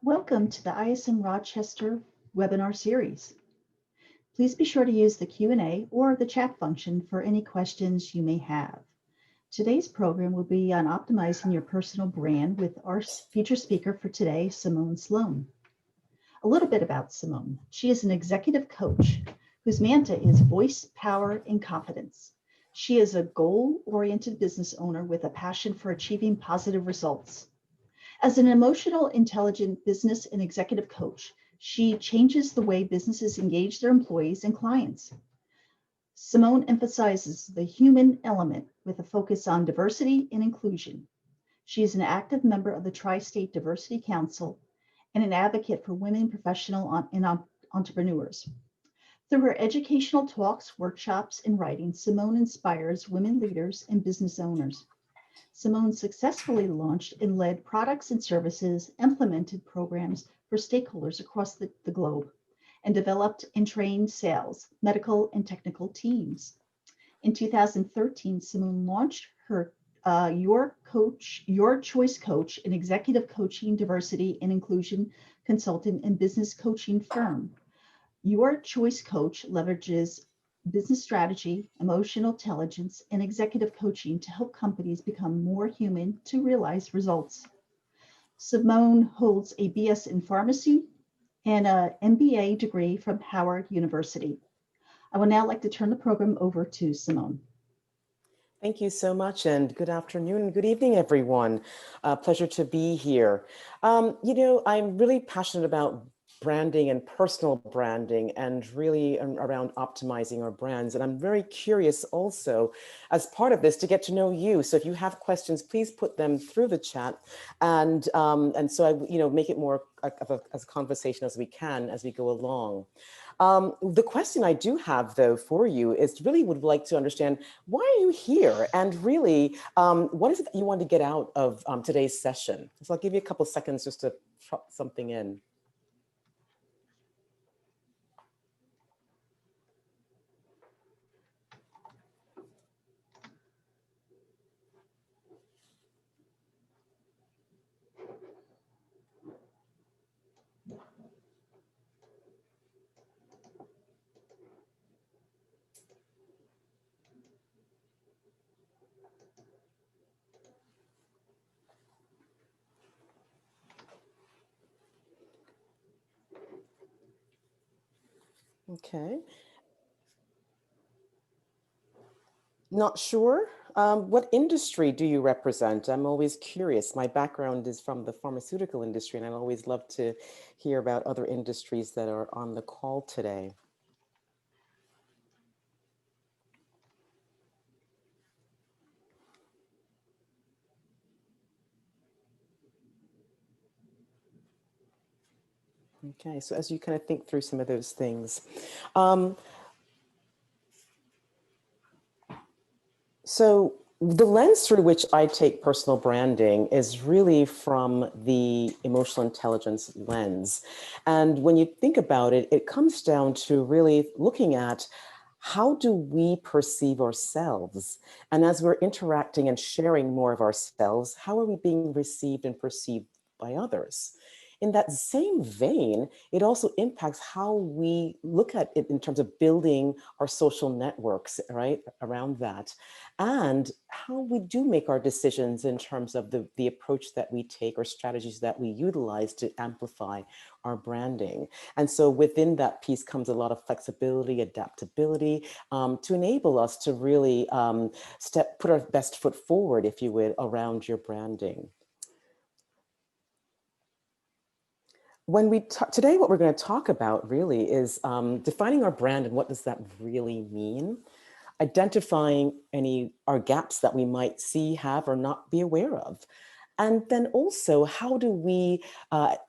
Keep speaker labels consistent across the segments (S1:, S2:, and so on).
S1: Welcome to the ISM Rochester webinar series. Please be sure to use the Q&A or the chat function for any questions you may have. Today's program will be on optimizing your personal brand with our feature speaker for today, Simone Sloan. A little bit about Simone. She is an executive coach whose mantra is voice, power, and confidence. She is a goal-oriented business owner with a passion for achieving positive results. As an emotional, intelligent business and executive coach, she changes the way businesses engage their employees and clients. Simone emphasizes the human element with a focus on diversity and inclusion. She is an active member of the Tri-State Diversity Council and an advocate for women professional and entrepreneurs. Through her educational talks, workshops, and writing, Simone inspires women leaders and business owners. Simone successfully launched and led products and services, implemented programs for stakeholders across the globe, and developed and trained sales, medical, and technical teams. In 2013, Simone launched her YourChoiceCoach, an executive coaching, diversity, and inclusion consultant and business coaching firm. YourChoiceCoach leverages business strategy, emotional intelligence, and executive coaching to help companies become more human to realize results. Simone holds a BS in pharmacy and an MBA degree from Howard University. I would now like to turn the program over to Simone.
S2: Thank you so much, and good afternoon and good evening, everyone. Pleasure to be here. I'm really passionate about branding and personal branding and really around optimizing our brands. And I'm very curious also as part of this to get to know you. So if you have questions, please put them through the chat. And so I make it more of a conversation as we can as we go along. The question I do have, though, for you is really would like to understand, why are you here? And really, what is it that you want to get out of today's session? So I'll give you a couple seconds just to drop something in. Okay. Not sure. What industry do you represent? I'm always curious. My background is from the pharmaceutical industry, and I always love to hear about other industries that are on the call today. Okay, so as you kind of think through some of those things. So the lens through which I take personal branding is really from the emotional intelligence lens. And when you think about it, it comes down to really looking at how do we perceive ourselves? And as we're interacting and sharing more of ourselves, how are we being received and perceived by others? In that same vein, it also impacts how we look at it in terms of building our social networks, right, around that, and how we do make our decisions in terms of the approach that we take or strategies that we utilize to amplify our branding. And so within that piece comes a lot of flexibility, adaptability, to enable us to really put our best foot forward, if you would, around your branding. Today, what we're going to talk about really is defining our brand and what does that really mean, identifying our gaps that we might see, have, or not be aware of. And then also, how do we,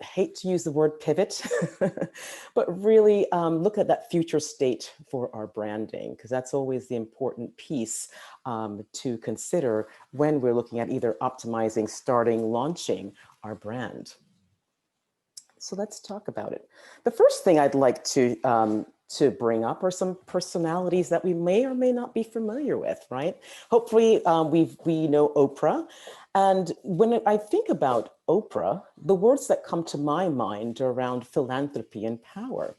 S2: hate to use the word pivot, but really look at that future state for our branding, because that's always the important piece to consider when we're looking at either optimizing, starting, launching our brand. So let's talk about it. The first thing I'd like to to bring up are some personalities that we may or may not be familiar with, right? Hopefully we know Oprah. And when I think about Oprah, the words that come to my mind are around philanthropy and power.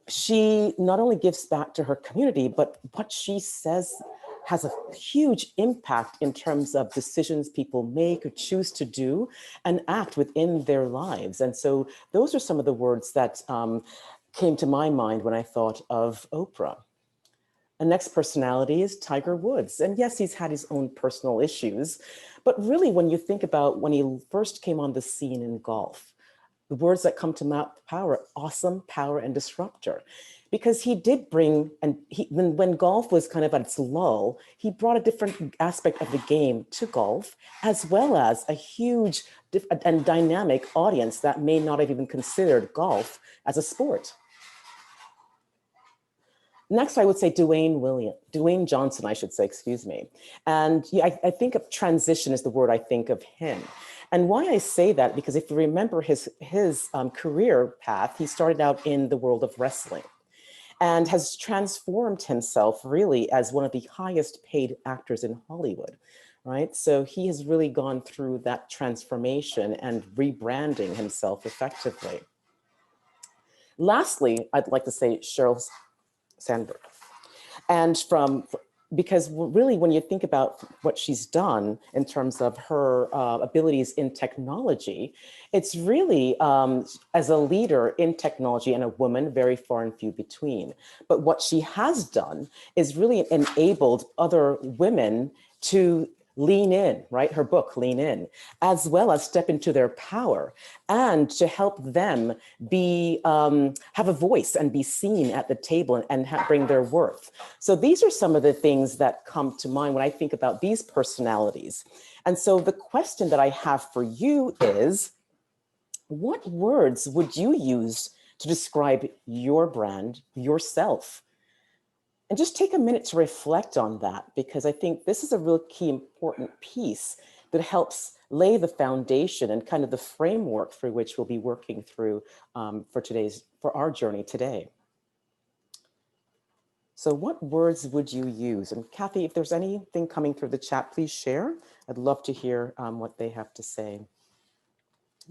S2: She not only gives back to her community, but what she says has a huge impact in terms of decisions people make or choose to do and act within their lives. And so those are some of the words that came to my mind when I thought of Oprah. The next personality is Tiger Woods. And yes, he's had his own personal issues, but really when you think about when he first came on the scene in golf, the words that come to power, awesome, power, and disruptor. Because he did bring, and when golf was kind of at its lull, he brought a different aspect of the game to golf, as well as a huge and dynamic audience that may not have even considered golf as a sport. Next, I would say Dwayne Johnson, I should say, excuse me. And yeah, I think of transition is the word I think of him. And why I say that, because if you remember his career path, he started out in the world of wrestling and has transformed himself really as one of the highest paid actors in Hollywood, right? So he has really gone through that transformation and rebranding himself effectively. Lastly, I'd like to say Sheryl Sandberg. And because really when you think about what she's done in terms of her abilities in technology, it's really as a leader in technology and a woman, very far and few between. But what she has done is really enabled other women to lean in, right? Her book, Lean In, as well as step into their power and to help them be, have a voice and be seen at the table and bring their worth. So these are some of the things that come to mind when I think about these personalities. And so the question that I have for you is, what words would you use to describe your brand, yourself? And just take a minute to reflect on that, because I think this is a real key important piece that helps lay the foundation and kind of the framework for which we'll be working through for our journey today. So what words would you use? And Kathy, if there's anything coming through the chat, please share. I'd love to hear what they have to say.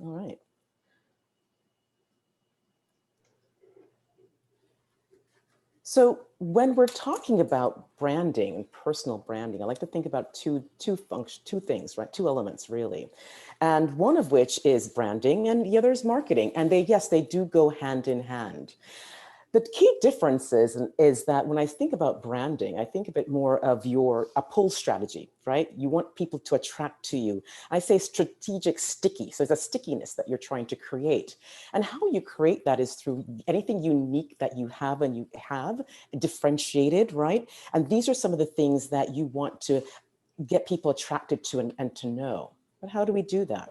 S2: All right. So when we're talking about branding and personal branding, I like to think about two things, right? Two elements really. And one of which is branding and the other is marketing. And yes, they do go hand in hand. The key difference is that when I think about branding, I think of it more of a pull strategy, right? You want people to attract to you. I say strategic sticky. So there's a stickiness that you're trying to create. And how you create that is through anything unique that you have differentiated, right? And these are some of the things that you want to get people attracted to and to know. But how do we do that?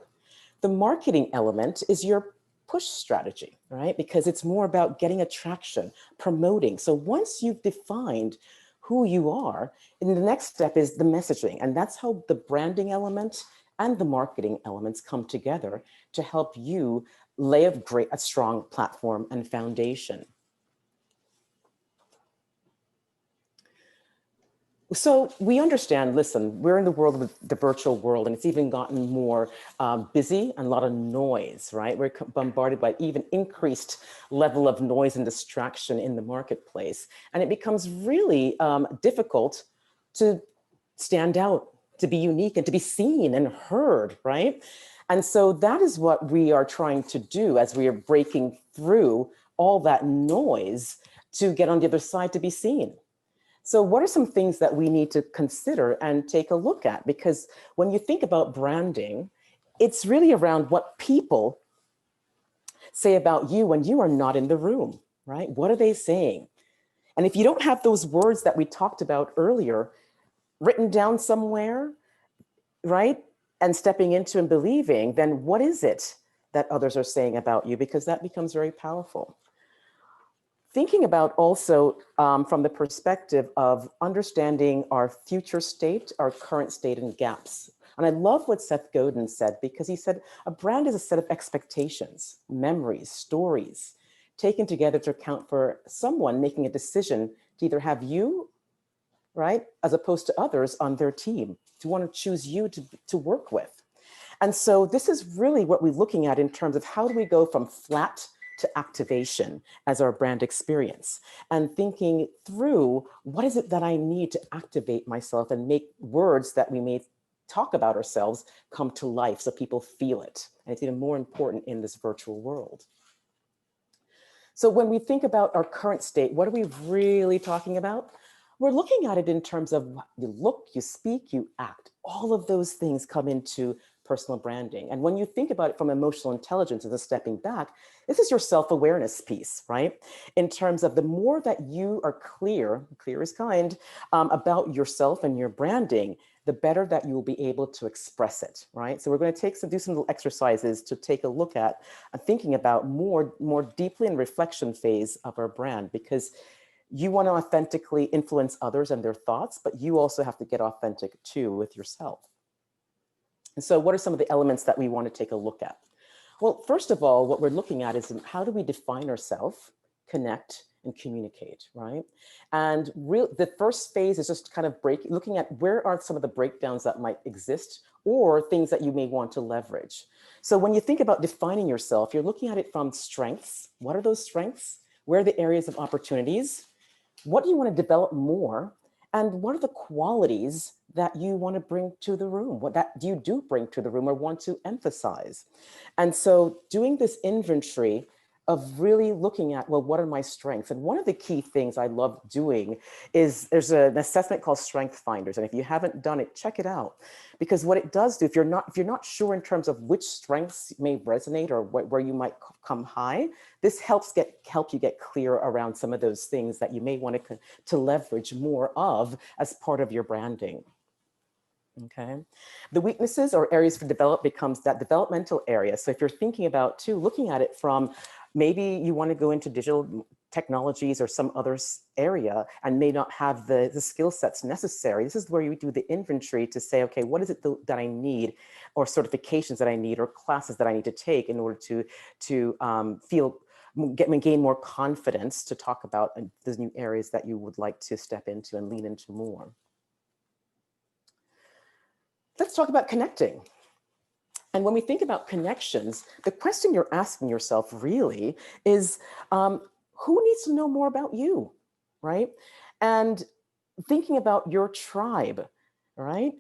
S2: The marketing element is your push strategy, right? Because it's more about getting attraction, promoting. So once you've defined who you are, and the next step is the messaging. And that's how the branding element and the marketing elements come together to help you lay a strong platform and foundation. So we understand, listen, we're in the world of the virtual world, and it's even gotten more busy and a lot of noise, right? We're bombarded by even increased level of noise and distraction in the marketplace. And it becomes really difficult to stand out, to be unique and to be seen and heard, right? And so that is what we are trying to do as we are breaking through all that noise to get on the other side to be seen. So what are some things that we need to consider and take a look at? Because when you think about branding, it's really around what people say about you when you are not in the room, right? What are they saying? And if you don't have those words that we talked about earlier written down somewhere, right? And stepping into and believing, then what is it that others are saying about you? Because that becomes very powerful. Thinking about also from the perspective of understanding our future state, our current state and gaps. And I love what Seth Godin said, because he said, a brand is a set of expectations, memories, stories, taken together to account for someone making a decision to either have you, right, as opposed to others on their team, to want to choose you to work with. And so this is really what we're looking at in terms of how do we go from flat to activation as our brand experience, and thinking through what is it that I need to activate myself and make words that we may talk about ourselves come to life so people feel it. And it's even more important in this virtual world. So when we think about our current state, what are we really talking about? We're looking at it in terms of you look, you speak, you act. All of those things come into personal branding. And when you think about it from emotional intelligence as a stepping back, this is your self-awareness piece, right? In terms of the more that you are clear is kind, about yourself and your branding, the better that you will be able to express it, right? So we're going to do some little exercises to take a look at thinking about more deeply in reflection phase of our brand, because you want to authentically influence others and their thoughts, but you also have to get authentic too with yourself. And so what are some of the elements that we want to take a look at? Well, first of all, what we're looking at is how do we define ourselves, connect, and communicate, right? And the first phase is just kind of looking at where are some of the breakdowns that might exist or things that you may want to leverage. So when you think about defining yourself, you're looking at it from strengths. What are those strengths? Where are the areas of opportunities? What do you want to develop more? And what are the qualities that you want to bring to the room? What that you do bring to the room or want to emphasize? And so doing this inventory of really looking at, well, what are my strengths? And one of the key things I love doing is there's an assessment called Strength Finders. And if you haven't done it, check it out. Because what it does do, if you're not sure in terms of which strengths may resonate or where you might come high, this help you get clear around some of those things that you may want to leverage more of as part of your branding. Okay. The weaknesses or areas for develop becomes that developmental area. So if you're thinking about too, looking at it from maybe you want to go into digital technologies or some other area and may not have the skill sets necessary. This is where you do the inventory to say, okay, what is it that I need, or certifications that I need, or classes that I need to take in order to gain more confidence to talk about those new areas that you would like to step into and lean into more. Let's talk about connecting. And when we think about connections, the question you're asking yourself really is, who needs to know more about you, right? And thinking about your tribe, right?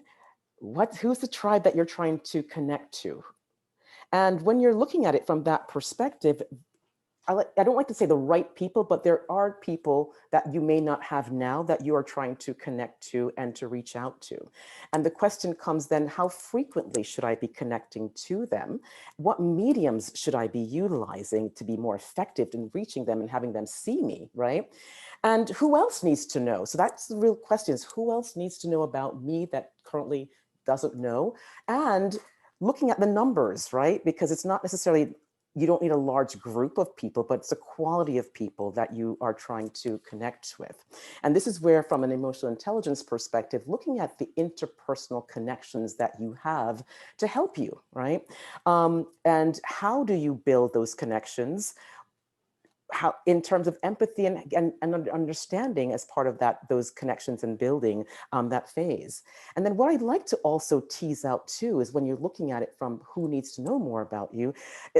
S2: Who's the tribe that you're trying to connect to? And when you're looking at it from that perspective, I don't like to say the right people, but there are people that you may not have now that you are trying to connect to and to reach out to. And the question comes then, how frequently should I be connecting to them? What mediums should I be utilizing to be more effective in reaching them and having them see me, right? And who else needs to know? So that's the real question, is who else needs to know about me that currently doesn't know? And looking at the numbers, right? Because it's not necessarily, you don't need a large group of people, but it's a quality of people that you are trying to connect with. And this is where, from an emotional intelligence perspective, looking at the interpersonal connections that you have to help you, right? And how do you build those connections? How, in terms of empathy and understanding as part of those connections and building that phase. And then what I'd like to also tease out too is when you're looking at it from who needs to know more about you,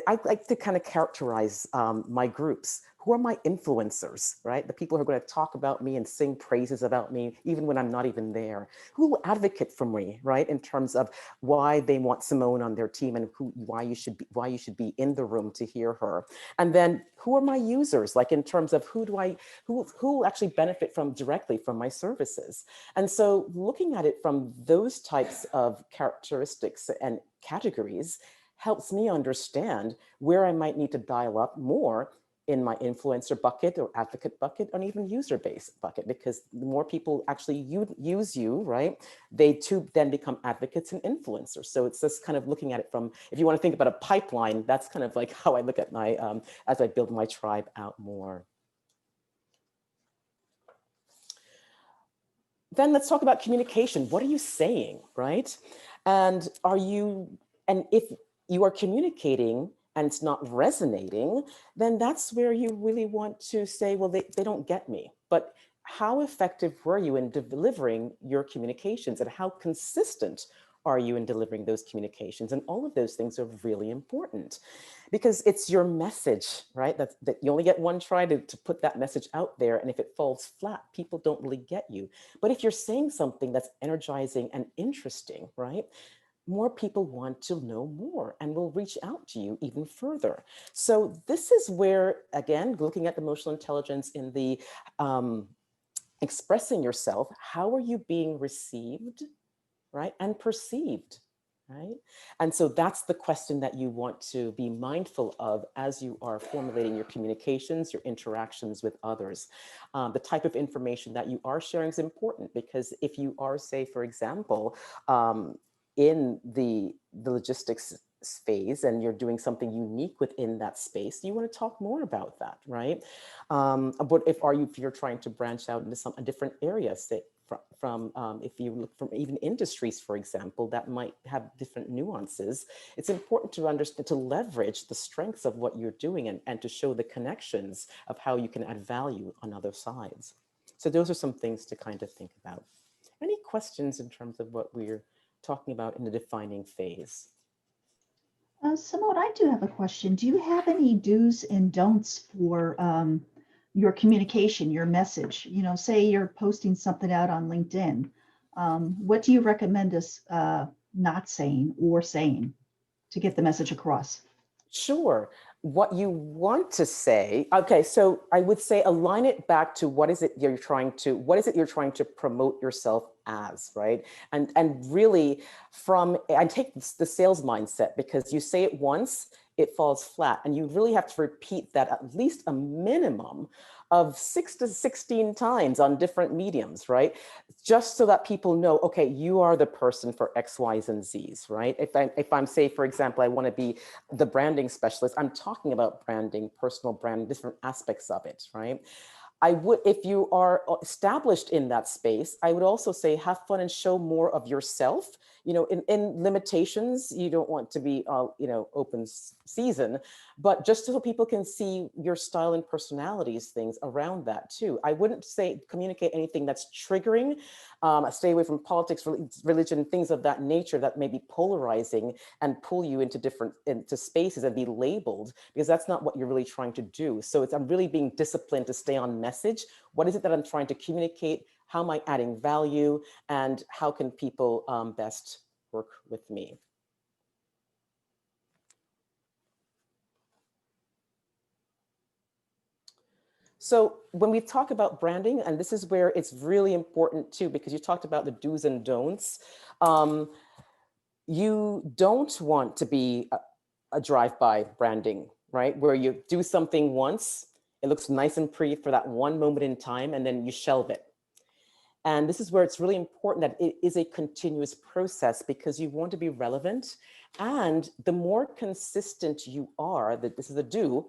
S2: I like to kind of characterize my groups. Who are my influencers, right? The people who are going to talk about me and sing praises about me, even when I'm not even there. Who will advocate for me, right? In terms of why they want Simone on their team and why you should be in the room to hear her. And then who are my users? Like in terms of who will actually benefit directly from my services. And so looking at it from those types of characteristics and categories helps me understand where I might need to dial up more in my influencer bucket or advocate bucket, or even user base bucket, because the more people actually use you, right, they too then become advocates and influencers. So it's just kind of looking at it from, if you want to think about a pipeline, that's kind of like how I look at my, as I build my tribe out more. Then let's talk about communication. What are you saying, right? And if you are communicating and it's not resonating, then that's where you really want to say, well, they don't get me. But how effective were you in delivering your communications, and how consistent are you in delivering those communications? And all of those things are really important, because it's your message, right? That you only get one try to put that message out there. And if it falls flat, people don't really get you. But if you're saying something that's energizing and interesting, right, more people want to know more and will reach out to you even further. So this is where, again, looking at emotional intelligence in the expressing yourself, how are you being received, right, and perceived, right? And so that's the question that you want to be mindful of as you are formulating your communications, your interactions with others. The type of information that you are sharing is important, because if you are, say, for example, in the logistics phase, and you're doing something unique within that space, you want to talk more about that, right? But if you're trying to branch out into a different area, say, from if you look from even industries, for example, that might have different nuances. It's important to understand, to leverage the strengths of what you're doing, and to show the connections of how you can add value on other sides. So those are some things to kind of think about. Any questions in terms of what we're talking about in the defining phase?
S1: Simone, I do have a question. Do you have any do's and don'ts for your communication, your message? You know, say you're posting something out on LinkedIn. What do you recommend us not saying or saying to get the message across?
S2: Sure. What you want to say, okay, so I would say align it back to what is it you're trying to promote yourself as, right? And really I take the sales mindset, because you say it once, it falls flat, and you really have to repeat that at least a minimum of 6 to 16 times on different mediums, right? Just so that people know, okay, you are the person for X, Y's, and Z's, right? If I'm say, for example, I want to be the branding specialist, I'm talking about branding, personal branding, different aspects of it, right? I would, if you are established in that space, I would also say have fun and show more of yourself. You know, in limitations, you don't want to be, open season, but just so people can see your style and personalities, things around that too. I wouldn't say communicate anything that's triggering. Stay away from politics, religion, things of that nature that may be polarizing and pull you into spaces and be labeled, because that's not what you're really trying to do. So I'm really being disciplined to stay on message. What is it that I'm trying to communicate? How am I adding value? And how can people best work with me? So when we talk about branding, and this is where it's really important too, because you talked about the do's and don'ts. You don't want to be a drive-by branding, right? Where you do something once, it looks nice and pretty for that one moment in time, and then you shelve it. And this is where it's really important that it is a continuous process, because you want to be relevant. And the more consistent you are, that this is a do,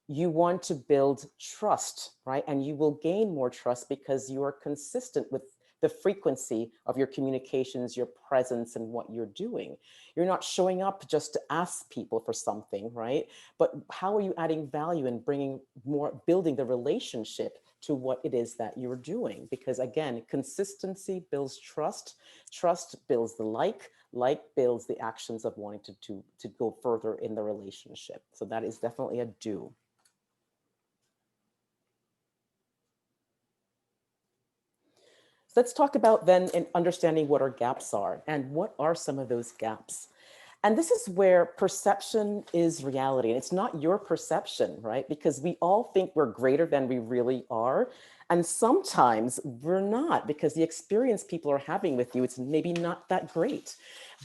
S2: you want to build trust, right? And you will gain more trust because you are consistent with the frequency of your communications, your presence, and what you're doing. You're not showing up just to ask people for something, right? But how are you adding value and building the relationship to what it is that you're doing? Because again, consistency builds trust, trust builds the like builds the actions of wanting to go further in the relationship. So that is definitely a do. So let's talk about then in understanding what our gaps are, and what are some of those gaps. And this is where perception is reality. And it's not your perception, right? Because we all think we're greater than we really are. And sometimes we're not, because the experience people are having with you, it's maybe not that great.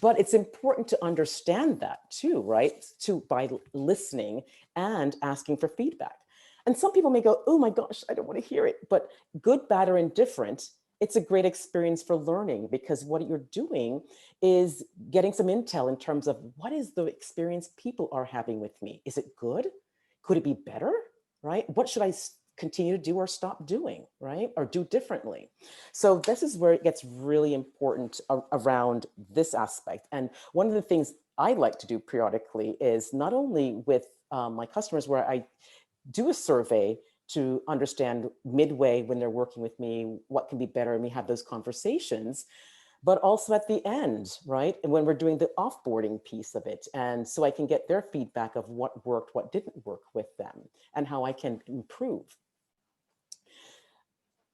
S2: But it's important to understand that too, right? By listening and asking for feedback. And some people may go, oh my gosh, I don't want to hear it. But good, bad, or indifferent, it's a great experience for learning, because what you're doing is getting some intel in terms of what is the experience people are having with me. Is it good? Could it be better? Right? What should I continue to do or stop doing, right? Or do differently. So this is where it gets really important around this aspect. And one of the things I like to do periodically is not only with my customers, where I do a survey to understand midway when they're working with me, what can be better, and we have those conversations, but also at the end, right? And when we're doing the offboarding piece of it. And so I can get their feedback of what worked, what didn't work with them, and how I can improve.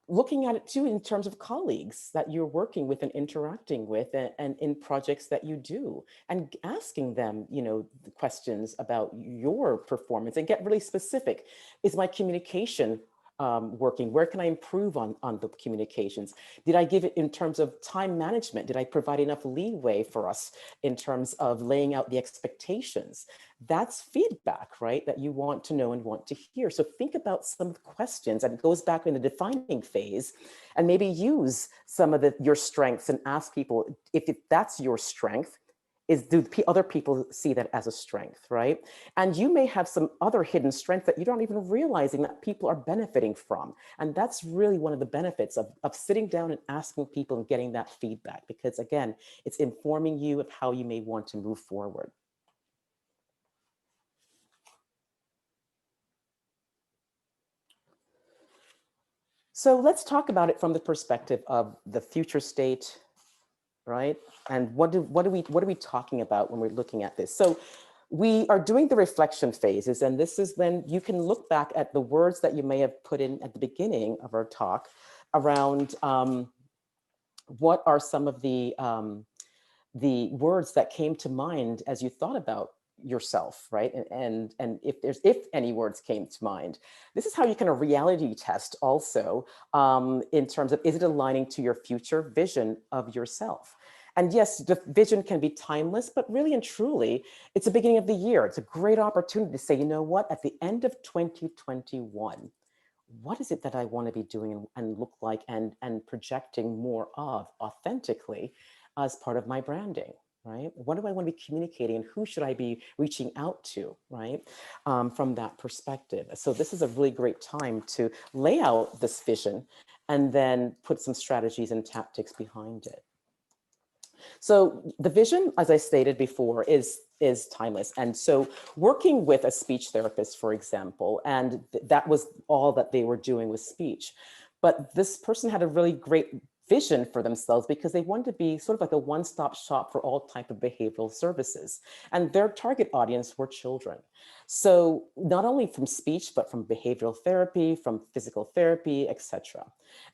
S2: Looking at it too in terms of colleagues that you're working with and interacting with, and in projects that you do, and asking them, the questions about your performance, and get really specific. Is my communication working? Where can I improve on the communications? Did I give it in terms of time management? Did I provide enough leeway for us in terms of laying out the expectations? That's feedback, right? That you want to know and want to hear. So think about some of the questions, and it goes back in the defining phase, and maybe use some of your strengths and ask people if that's your strength. Do other people see that as a strength, right? And you may have some other hidden strength that you don't even realizing that people are benefiting from. And that's really one of the benefits of sitting down and asking people and getting that feedback, because again, it's informing you of how you may want to move forward. So let's talk about it from the perspective of the future state, right? And what are we talking about when we're looking at this? So we are doing the reflection phases, and this is when you can look back at the words that you may have put in at the beginning of our talk around what are some of the words that came to mind as you thought about yourself, right? And if any words came to mind. This is how you can reality test also in terms of, is it aligning to your future vision of yourself? And yes, the vision can be timeless, but really and truly, it's the beginning of the year. It's a great opportunity to say, you know what, at the end of 2021, what is it that I want to be doing and look like and projecting more of authentically as part of my branding, right? What do I want to be communicating, and who should I be reaching out to, right? From that perspective. So this is a really great time to lay out this vision and then put some strategies and tactics behind it. So the vision, as I stated before, is timeless. And so working with a speech therapist, for example, and that was all that they were doing was speech. But this person had a really great vision for themselves because they wanted to be sort of like a one-stop shop for all type of behavioral services. And their target audience were children. So not only from speech, but from behavioral therapy, from physical therapy, etc.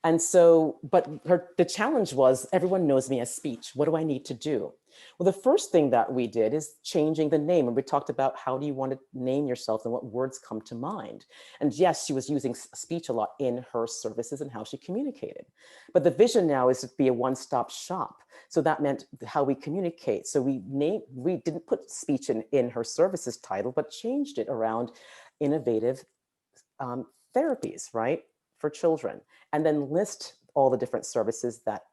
S2: And so, but the challenge was, everyone knows me as speech. What do I need to do? Well, the first thing that we did is changing the name. And we talked about how do you want to name yourself and what words come to mind. And yes, she was using speech a lot in her services and how she communicated. But the vision now is to be a one-stop shop. So that meant how we communicate. So we didn't put speech in her services title, but changed it around innovative therapies, right, for children, and then list all the different services that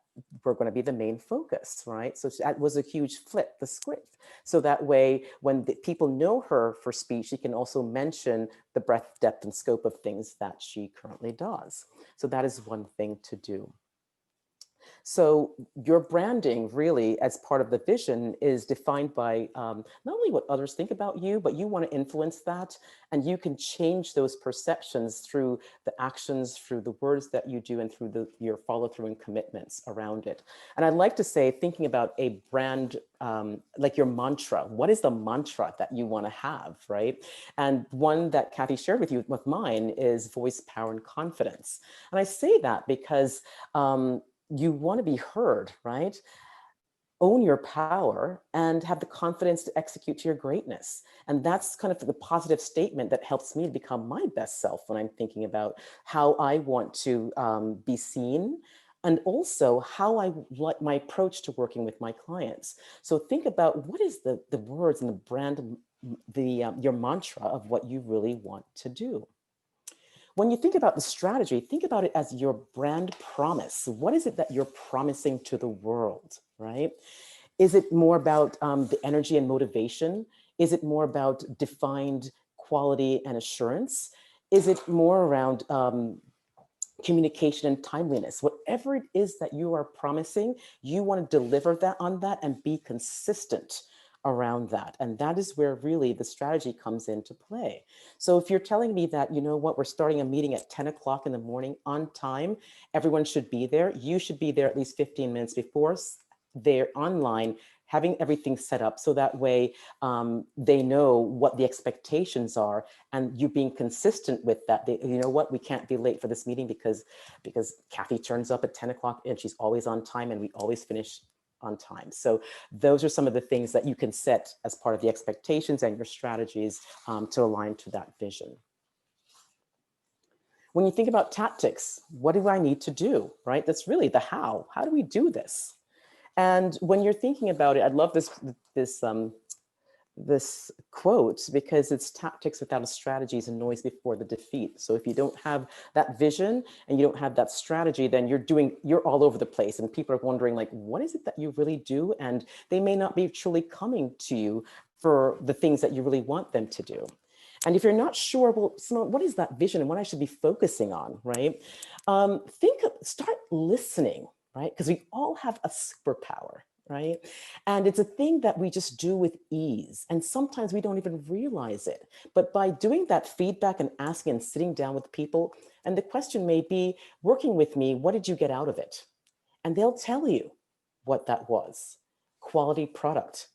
S2: were going to be the main focus, right? So that was a huge flip the script. So that way, when people know her for speech, she can also mention the breadth, depth, and scope of things that she currently does. So that is one thing to do. So your branding really, as part of the vision, is defined by not only what others think about you, but you want to influence that. And you can change those perceptions through the actions, through the words that you do, and through your follow through and commitments around it. And I'd like to say, thinking about a brand, like your mantra, what is the mantra that you want to have, right? And one that Kathy shared with you, with mine, is voice, power, and confidence. And I say that because you want to be heard, right? Own your power and have the confidence to execute to your greatness. And that's kind of the positive statement that helps me to become my best self when I'm thinking about how I want to be seen, and also how I like my approach to working with my clients. So think about what is the words and the brand, your mantra of what you really want to do. When you think about the strategy, think about it as your brand promise. What is it that you're promising to the world, right? Is it more about the energy and motivation? Is it more about defined quality and assurance? Is it more around communication and timeliness? Whatever it is that you are promising, you want to deliver that on that and be consistent around that. And that is where really the strategy comes into play. So if you're telling me that, you know what, we're starting a meeting at 10 o'clock in the morning on time, everyone should be there. You should be there at least 15 minutes before. They're online, having everything set up so that way they know what the expectations are, and you being consistent with that. You know what, we can't be late for this meeting because Kathy turns up at 10 o'clock and she's always on time and we always finish on time. So those are some of the things that you can set as part of the expectations and your strategies to align to that vision. When you think about tactics, what do I need to do, right? That's really the how. How do we do this? And when you're thinking about it, I love this quote, because it's tactics without a strategy is a noise before the defeat. So if you don't have that vision and you don't have that strategy, then you're all over the place and people are wondering, like, what is it that you really do? And they may not be truly coming to you for the things that you really want them to do. And if you're not sure, well, Simone, what is that vision and what I should be focusing on, right? Start listening, right? Because we all have a superpower, right? And it's a thing that we just do with ease. And sometimes we don't even realize it. But by doing that feedback and asking and sitting down with people, and the question may be, working with me, what did you get out of it? And they'll tell you what that was. Quality product,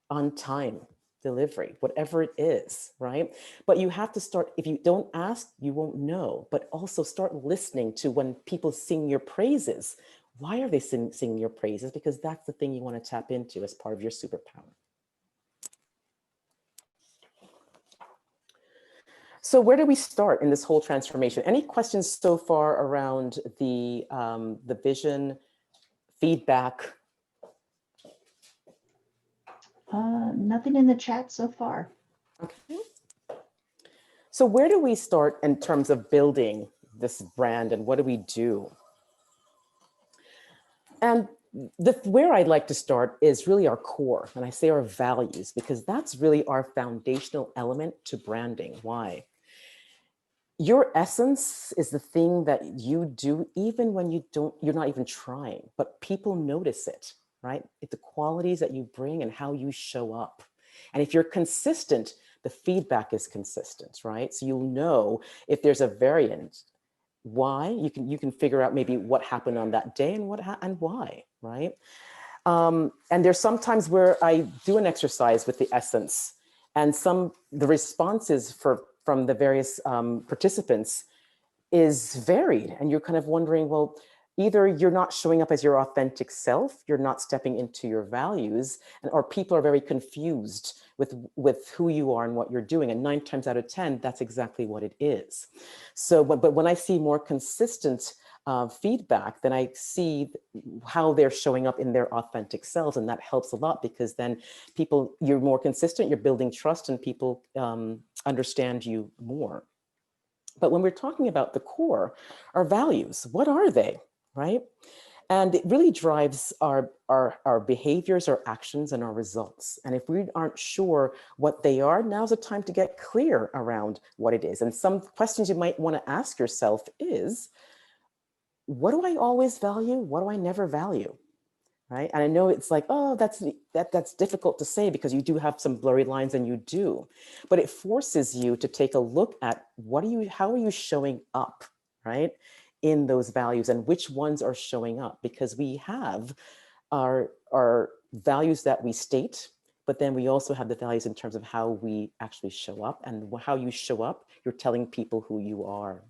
S2: on time delivery, whatever it is, right? But you have to start, if you don't ask, you won't know, but also start listening to when people sing your praises. Why are they singing your praises? Because that's the thing you want to tap into as part of your superpower. So where do we start in this whole transformation? Any questions so far around the vision, feedback?
S1: Nothing in the chat so far.
S2: Okay. So where do we start in terms of building this brand, and what do we do? And where I'd like to start is really our core, and I say our values, because that's really our foundational element to branding. Why? Your essence is the thing that you do even when you're not even trying, but people notice it, right? It's the qualities that you bring and how you show up. And if you're consistent, the feedback is consistent, right? So you'll know if there's a variant, why. You can figure out maybe what happened on that day and and why, right? And there's sometimes where I do an exercise with the essence, and the responses from the various participants is varied, and you're kind of wondering, well, either you're not showing up as your authentic self, you're not stepping into your values, or people are very confused with who you are and what you're doing. And 9 times out of 10, that's exactly what it is. So, but when I see more consistent feedback, then I see how they're showing up in their authentic selves. And that helps a lot, because then you're more consistent, you're building trust, and people understand you more. But when we're talking about the core, our values, what are they, right? And it really drives our behaviors, our actions, and our results. And if we aren't sure what they are, now's the time to get clear around what it is. And some questions you might want to ask yourself is, what do I always value? What do I never value? Right? And I know it's like, oh, that's difficult to say, because you do have some blurry lines, and you do, but it forces you to take a look at how are you showing up, right, in those values, and which ones are showing up, because we have our values that we state, but then we also have the values in terms of how we actually show up, and how you show up, you're telling people who you are.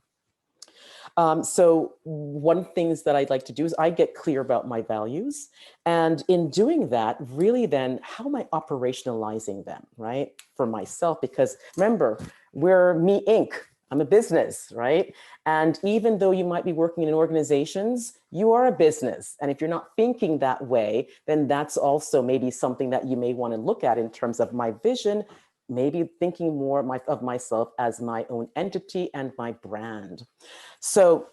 S2: So one things that I'd like to do is I get clear about my values. And in doing that, really then, how am I operationalizing them, right? For myself, because remember, we're Me Inc. I'm a business, right? And even though you might be working in organizations, you are a business. And if you're not thinking that way, then that's also maybe something that you may want to look at in terms of my vision, maybe thinking more of myself as my own entity and my brand. So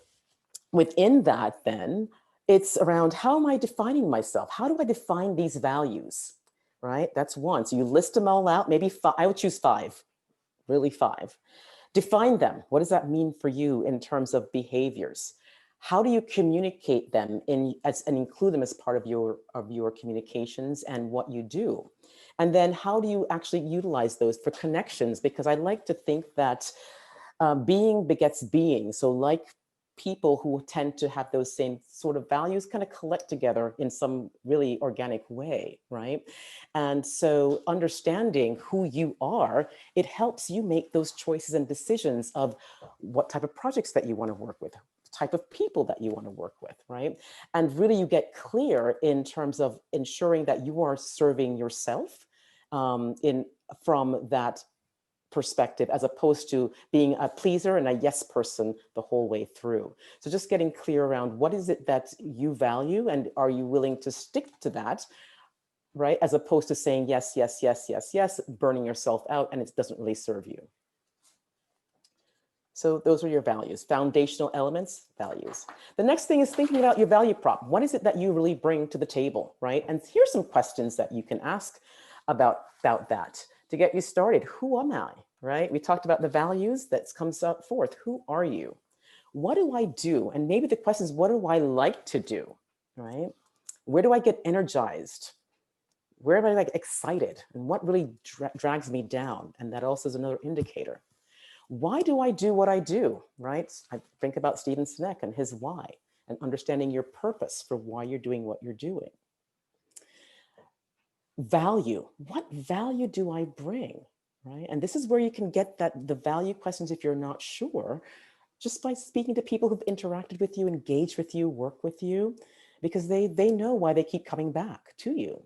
S2: within that, then, it's around, how am I defining myself? How do I define these values, right? That's one. So you list them all out, maybe 5, I would choose 5, really 5. Define them. What does that mean for you in terms of behaviors? How do you communicate them and include them as part of your communications and what you do? And then how do you actually utilize those for connections? Because I like to think that being begets being. So like people who tend to have those same sort of values kind of collect together in some really organic way, right? And so understanding who you are, it helps you make those choices and decisions of what type of projects that you want to work with, type of people that you want to work with, right? And really you get clear in terms of ensuring that you are serving yourself from that perspective, as opposed to being a pleaser and a yes person the whole way through. So just getting clear around what is it that you value and are you willing to stick to that, right? As opposed to saying yes, yes, yes, yes, yes, burning yourself out and it doesn't really serve you. So those are your values, foundational elements, values. The next thing is thinking about your value prop. What is it that you really bring to the table, right? And here's some questions that you can ask about that to get you started. Who am I, right? We talked about the values that comes up forth. Who are you? What do I do? And maybe the question is, what do I like to do, right? Where do I get energized? Where am I like excited? And what really drags me down? And that also is another indicator. Why do I do what I do, right? I think about Stephen Sinek and his why, and understanding your purpose for why you're doing what you're doing. Value, what value do I bring, right? And this is where you can get the value questions if you're not sure, just by speaking to people who've interacted with you, engaged with you, worked with you, because they know why they keep coming back to you.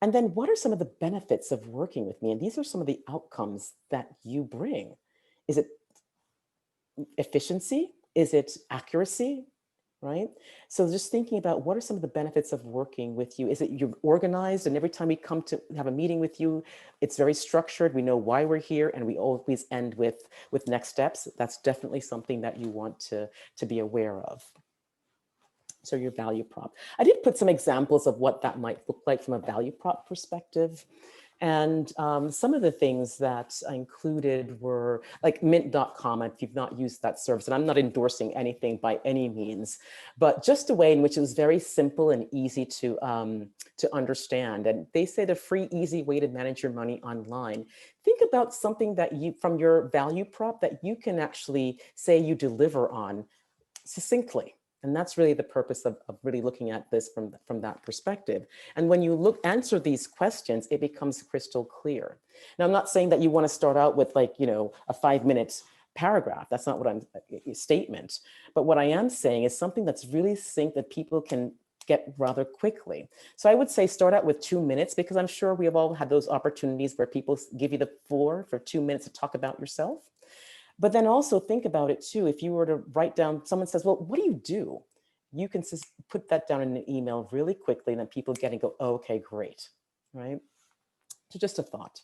S2: And then what are some of the benefits of working with me? And these are some of the outcomes that you bring. Is it efficiency? Is it accuracy? Right? So just thinking about what are some of the benefits of working with you? Is it you're organized and every time we come to have a meeting with you, it's very structured. We know why we're here and we always end with next steps. That's definitely something that you want to be aware of. So your value prop. I did put some examples of what that might look like from a value prop perspective. And some of the things that I included were like mint.com, if you've not used that service, and I'm not endorsing anything by any means, but just a way in which it was very simple and easy to understand. And they say the free, easy way to manage your money online. Think about something that you, from your value prop, that you can actually say you deliver on succinctly. And that's really the purpose of really looking at this from that perspective. And when you answer these questions, it becomes crystal clear. Now, I'm not saying that you want to start out with like, you know, a 5-minute paragraph. That's not what I'm statement. But what I am saying is something that's really succinct that people can get rather quickly. So I would say start out with 2 minutes, because I'm sure we have all had those opportunities where people give you the floor for 2 minutes to talk about yourself. But then also think about it too. If you were to write down, someone says, well, what do you do? You can just put that down in an email really quickly, and then people get and go, oh, okay, great, right? So just a thought.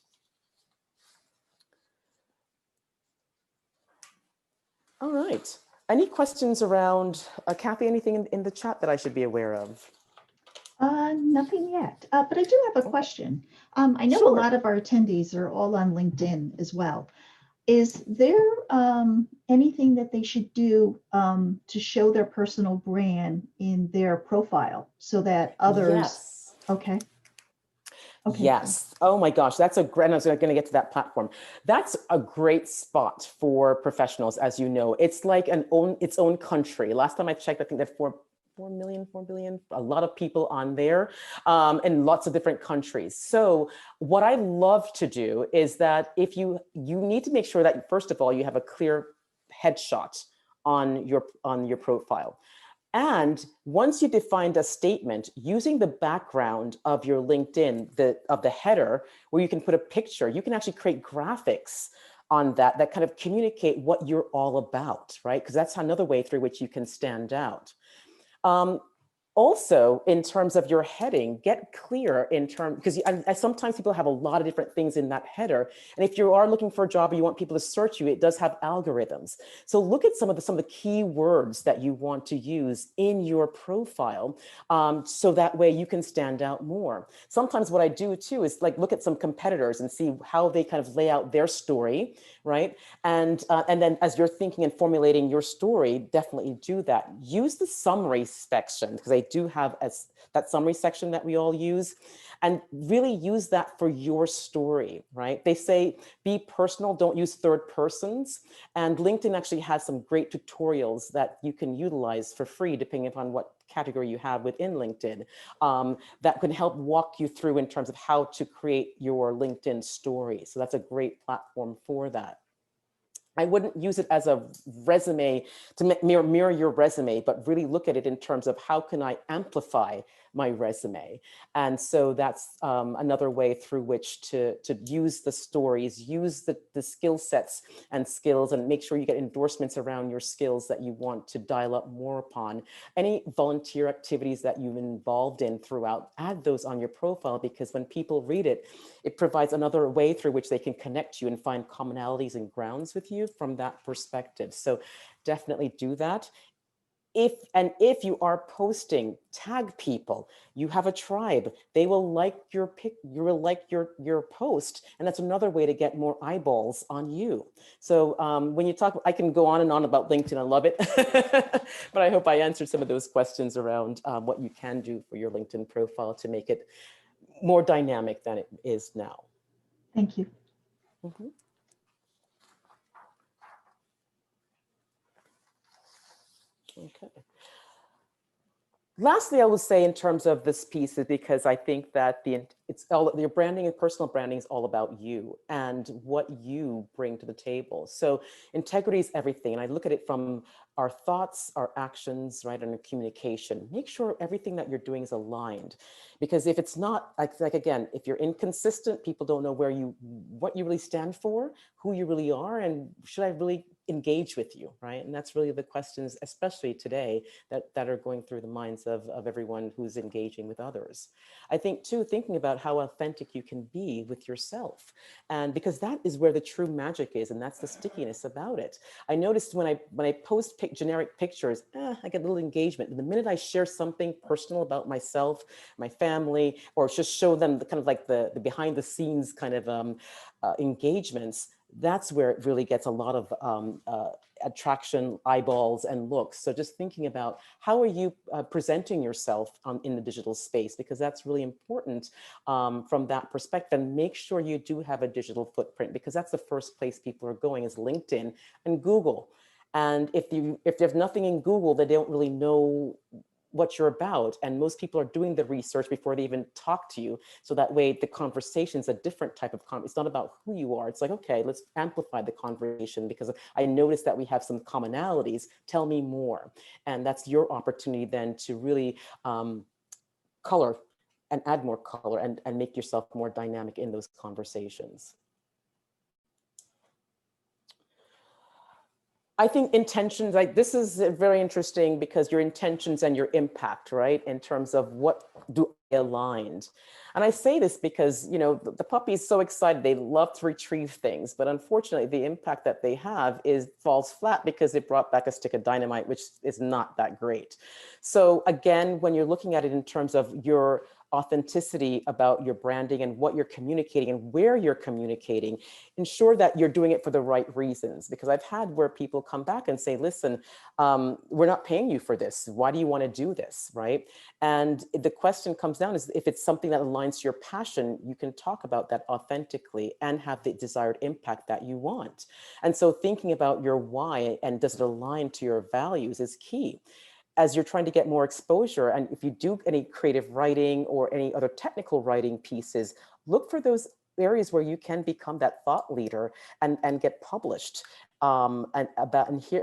S2: All right. Any questions around, Kathy, anything in the chat that I should be aware of?
S1: Nothing yet, but I do have a question. I know
S2: Sure.
S1: a lot of our attendees are all on LinkedIn as well. Is there anything that they should do to show their personal brand in their profile so that others?
S2: Yes.
S1: Okay.
S2: Yes. Oh my gosh, that's a great, I was going to get to that platform. That's a great spot for professionals, as you know. It's like its own country. Last time I checked, I think there are 4 billion, a lot of people on there in lots of different countries. So what I love to do is that if you need to make sure that, first of all, you have a clear headshot on your profile. And once you defined a statement, using the background of your LinkedIn, of the header, where you can put a picture, you can actually create graphics on that kind of communicate what you're all about, right? Because that's another way through which you can stand out. Also, in terms of your heading, get clear in terms, because sometimes people have a lot of different things in that header. And if you are looking for a job or you want people to search you, it does have algorithms. So look at some of the key words that you want to use in your profile, so that way you can stand out more. Sometimes what I do too is like look at some competitors and see how they kind of lay out their story, right? And then as you're thinking and formulating your story, definitely do that. Use the summary section, because I do have that summary section that we all use, and really use that for your story, right? They say be personal, don't use third persons. And LinkedIn actually has some great tutorials that you can utilize for free, depending upon what category you have within LinkedIn, that can help walk you through in terms of how to create your LinkedIn story. So that's a great platform for that. I wouldn't use it as a resume to mirror your resume, but really look at it in terms of how can I amplify my resume. And so that's another way through which to use the stories, use the skill sets and skills, and make sure you get endorsements around your skills that you want to dial up more upon. Any volunteer activities that you've been involved in throughout, add those on your profile, because when people read it, it provides another way through which they can connect you and find commonalities and grounds with you from that perspective. So definitely do that. If you are posting, tag people. You have a tribe. They will like your you will like your post, and that's another way to get more eyeballs on you. So when you talk, I can go on and on about LinkedIn. I love it, but I hope I answered some of those questions around what you can do for your LinkedIn profile to make it more dynamic than it is now.
S1: Thank you.
S2: Mm-hmm. Okay. Lastly, I will say in terms of this piece is because I think that your branding and personal branding is all about you and what you bring to the table. So integrity is everything. And I look at it from our thoughts, our actions, right, and our communication. Make sure everything that you're doing is aligned. Because if it's not, like again, if you're inconsistent, people don't know what you really stand for, who you really are, and should I really engage with you, right? And that's really the questions, especially today, that are going through the minds of everyone who's engaging with others. I think too, thinking about how authentic you can be with yourself, and because that is where the true magic is, and that's the stickiness about it. I noticed when I post generic pictures, I get a little engagement. And the minute I share something personal about myself, my family, or just show them the kind of like the behind the scenes kind of engagements, that's where it really gets a lot of attraction, eyeballs, and looks. So just thinking about how are you presenting yourself in the digital space, because that's really important from that perspective. And make sure you do have a digital footprint, because that's the first place people are going, is LinkedIn and Google. And if there's nothing in Google, they don't really know what you're about. And most people are doing the research before they even talk to you. So that way the conversation is a different type of conversation. It's not about who you are. It's like, okay, let's amplify the conversation because I noticed that we have some commonalities. Tell me more. And that's your opportunity then to really color and add more color and make yourself more dynamic in those conversations. I think intentions, like this is very interesting because your intentions and your impact, right? In terms of what do I aligned. And I say this because, you know, the puppy is so excited. They love to retrieve things, but unfortunately the impact that they have falls flat because it brought back a stick of dynamite, which is not that great. So again, when you're looking at it in terms of your authenticity about your branding and what you're communicating and where you're communicating, ensure that you're doing it for the right reasons. Because I've had where people come back and say, listen, we're not paying you for this. Why do you want to do this, right? And the question comes down is if it's something that aligns to your passion, you can talk about that authentically and have the desired impact that you want. And so thinking about your why and does it align to your values is key. As you're trying to get more exposure, and if you do any creative writing or any other technical writing pieces, look for those areas where you can become that thought leader and get published, and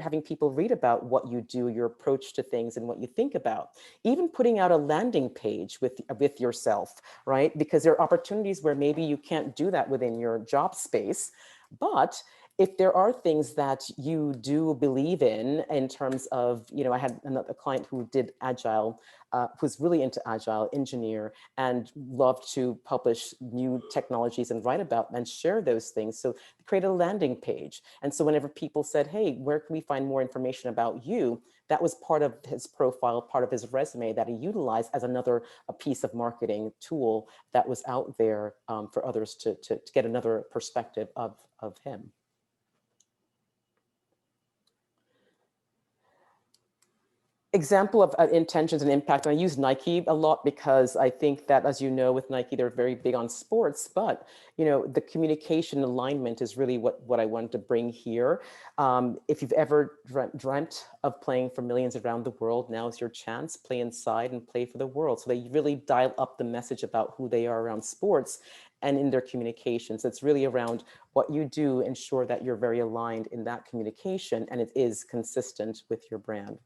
S2: having people read about what you do, your approach to things, and what you think about. Even putting out a landing page with yourself, right? Because there are opportunities where maybe you can't do that within your job space, but if there are things that you do believe in terms of, I had another client who did agile, who's really into agile, engineer, and loved to publish new technologies and write about and share those things. So create a landing page. And so whenever people said, hey, where can we find more information about you? That was part of his profile, part of his resume that he utilized as another a piece of marketing tool that was out there for others to get another perspective of him. Example of intentions and impact. And I use Nike a lot because I think that, as you know, with Nike, they're very big on sports, but the communication alignment is really what I wanted to bring here. If you've ever dreamt of playing for millions around the world, now is your chance. Play inside and play for the world. So they really dial up the message about who they are around sports and in their communications. It's really around what you do, ensure that you're very aligned in that communication and it is consistent with your brand.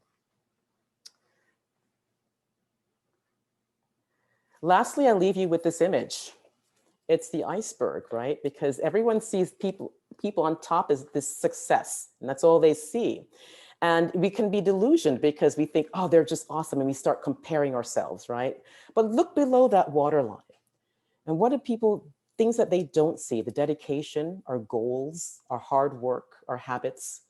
S2: Lastly, I leave you with this image. It's the iceberg, right? Because everyone sees people on top as this success, and that's all they see. And we can be delusioned because we think, oh, they're just awesome, and we start comparing ourselves, right? But look below that waterline. And what do people, things that they don't see, the dedication, our goals, our hard work, our habits,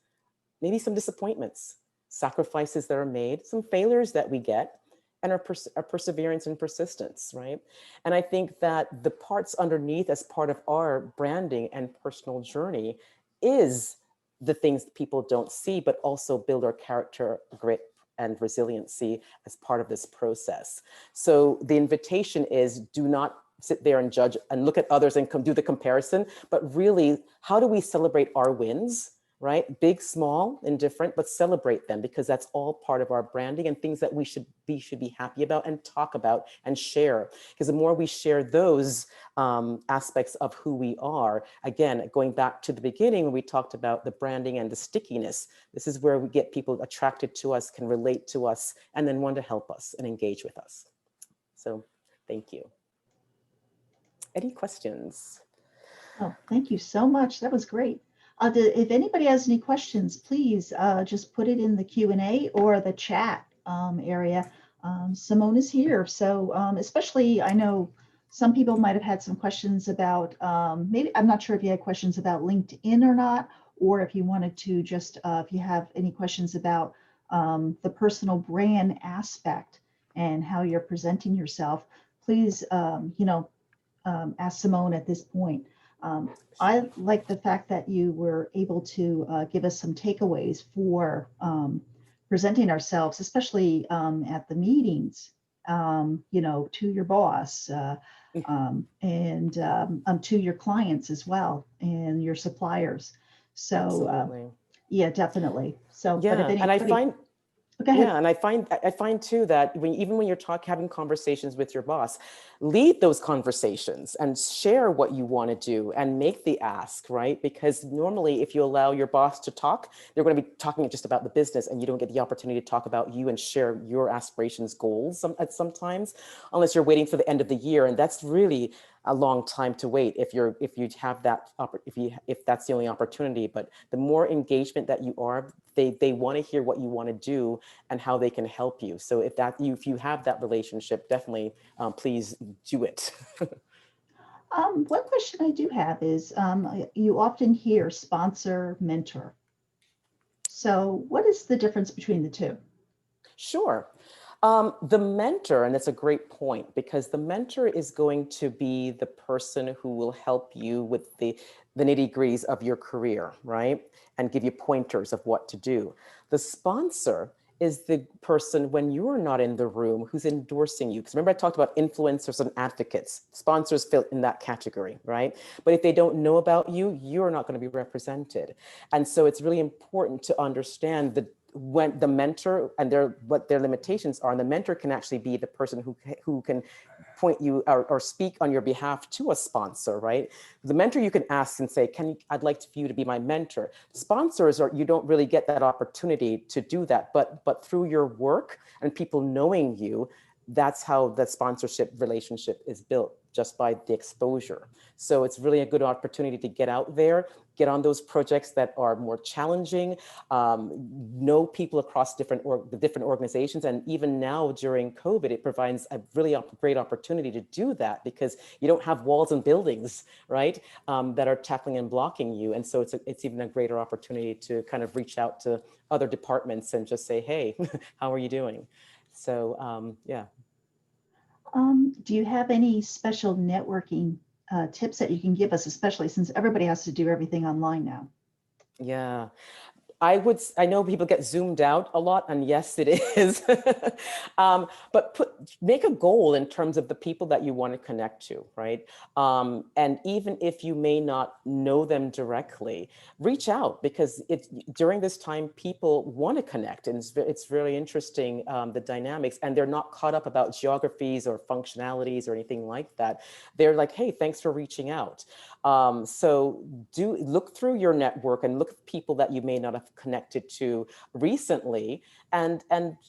S2: maybe some disappointments, sacrifices that are made, some failures that we get, and our perseverance and persistence, right? And I think that the parts underneath as part of our branding and personal journey is the things that people don't see, but also build our character, grit, and resiliency as part of this process. So the invitation is, do not sit there and judge and look at others and do the comparison, but really, how do we celebrate our wins? Right? Big, small, indifferent, but celebrate them because that's all part of our branding and things that we should be happy about and talk about and share. Because the more we share those aspects of who we are, again, going back to the beginning when we talked about the branding and the stickiness, this is where we get people attracted to us, can relate to us, and then want to help us and engage with us. So thank you. Any questions?
S1: Oh, thank you so much. That was great. If anybody has any questions, please just put it in the Q&A or the chat area. Simone is here. So especially, I know some people might have had some questions about, maybe, I'm not sure if you had questions about LinkedIn or not, or if you wanted to just, if you have any questions about the personal brand aspect and how you're presenting yourself, please, ask Simone at this point. I like the fact that you were able to give us some takeaways for presenting ourselves, especially at the meetings, to your boss and to your clients as well and your suppliers. So yeah, definitely. So
S2: yeah,
S1: but if anybody,
S2: and I find.
S1: Go ahead.
S2: Yeah, and I find too that even when you're having conversations with your boss, lead those conversations and share what you want to do and make the ask, right? Because normally if you allow your boss to talk, they're going to be talking just about the business and you don't get the opportunity to talk about you and share your aspirations, goals sometimes, unless you're waiting for the end of the year. And that's really a long time to wait if you have that, if that's the only opportunity. But the more engagement that you are, they want to hear what you want to do and how they can help you. So if you have that relationship, definitely please do it.
S1: One question I do have is you often hear sponsor, mentor. So what is the difference between the two?
S2: Sure. The mentor, and that's a great point, because the mentor is going to be the person who will help you with the nitty-gritties of your career, right? And give you pointers of what to do. The sponsor is the person when you're not in the room who's endorsing you. Because remember I talked about influencers and advocates. Sponsors fit in that category, right? But if they don't know about you, you're not going to be represented. And so it's really important to understand when the mentor and what their limitations are. And the mentor can actually be the person who can point you or speak on your behalf to a sponsor, right? The mentor you can ask and say, I'd like for you to be my mentor. Sponsors you don't really get that opportunity to do that, but through your work and people knowing you, that's how the sponsorship relationship is built. just by the exposure. So it's really a good opportunity to get out there, get on those projects that are more challenging, know people across the different organizations. And even now during COVID, it provides a really great opportunity to do that because you don't have walls and buildings, right, that are tackling and blocking you. And so it's even a greater opportunity to kind of reach out to other departments and just say, hey, how are you doing? So yeah.
S1: Do you have any special networking tips that you can give us, especially since everybody has to do everything online now?
S2: Yeah. I know people get zoomed out a lot, and yes, it is. But make a goal in terms of the people that you want to connect to, right? And even if you may not know them directly, reach out because during this time, people want to connect, and it's really interesting, the dynamics, and they're not caught up about geographies or functionalities or anything like that. They're like, hey, thanks for reaching out. So look through your network and look at people that you may not have connected to recently, and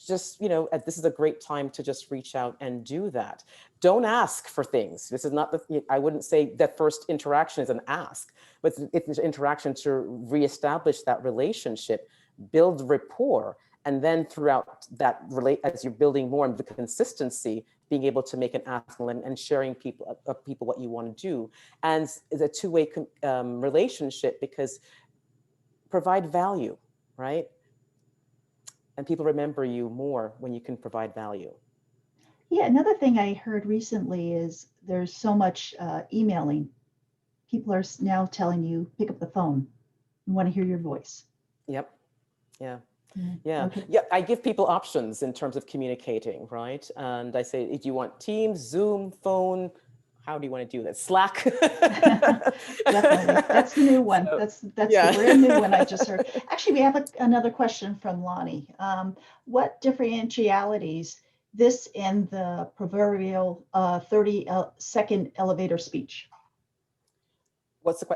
S2: just, this is a great time to just reach out and do that. Don't ask for things. This is not I wouldn't say that first interaction is an ask, but it's an interaction to reestablish that relationship, build rapport, and then throughout that as you're building more of the consistency, being able to make an ask and sharing people what you want to do. And it's a two-way relationship because provide value, right? And people remember you more when you can provide value.
S1: Yeah, another thing I heard recently is there's so much emailing. People are now telling you, pick up the phone. We want to hear your voice.
S2: Yep. Yeah.
S1: Yeah.
S2: Yeah.
S1: Okay.
S2: Yeah. I give people options in terms of communicating, right? And I say, if you want Teams, Zoom, phone, how do you want to do this? Slack.
S1: Definitely. That's the new one.
S2: So,
S1: That's
S2: yeah.
S1: the brand new one I just heard. Actually, we have another question from Lonnie. What differentialities this and the proverbial 30-second elevator speech?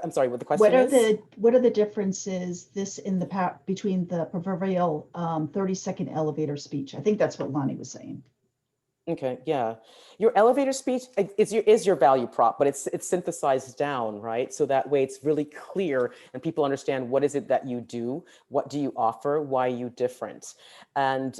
S2: I'm sorry, what the question is?
S1: What are the differences this in between the proverbial 30-second elevator speech? I think that's what Lonnie was saying.
S2: Okay, yeah. Your elevator speech is your value prop, but it's synthesized down, right? So that way it's really clear and people understand what is it that you do, what do you offer, why are you different. And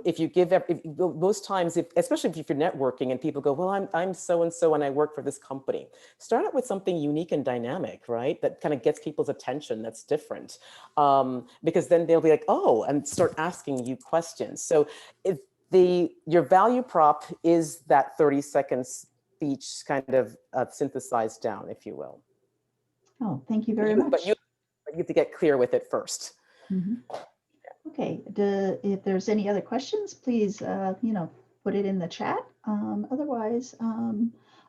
S2: if you give, most times, especially if you're networking and people go, well, I'm so-and-so and I work for this company. Start out with something unique and dynamic, right? That kind of gets people's attention, that's different. Because then they'll be like, oh, and start asking you questions. So your value prop is that 30-second speech kind of synthesized down, if you will.
S1: Oh, thank you very much.
S2: But you have to get clear with it first.
S1: Mm-hmm. Okay, if there's any other questions, please, put it in the chat. Otherwise,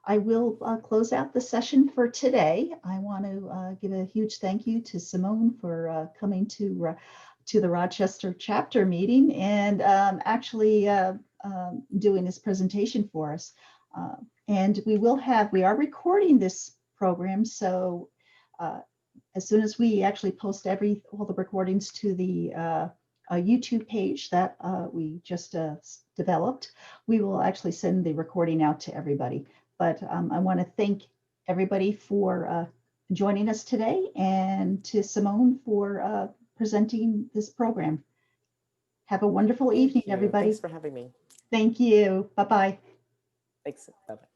S1: I will close out the session for today. I want to give a huge thank you to Simone for coming to the Rochester chapter meeting and actually doing this presentation for us. And we are recording this program, so as soon as we actually post all the recordings to the YouTube page that we just developed, we will actually send the recording out to everybody. But I want to thank everybody for joining us today, and to Simone for presenting this program. Have a wonderful evening, everybody.
S2: Thanks for having me.
S1: Thank you. Bye-bye.
S2: Thanks. Bye-bye.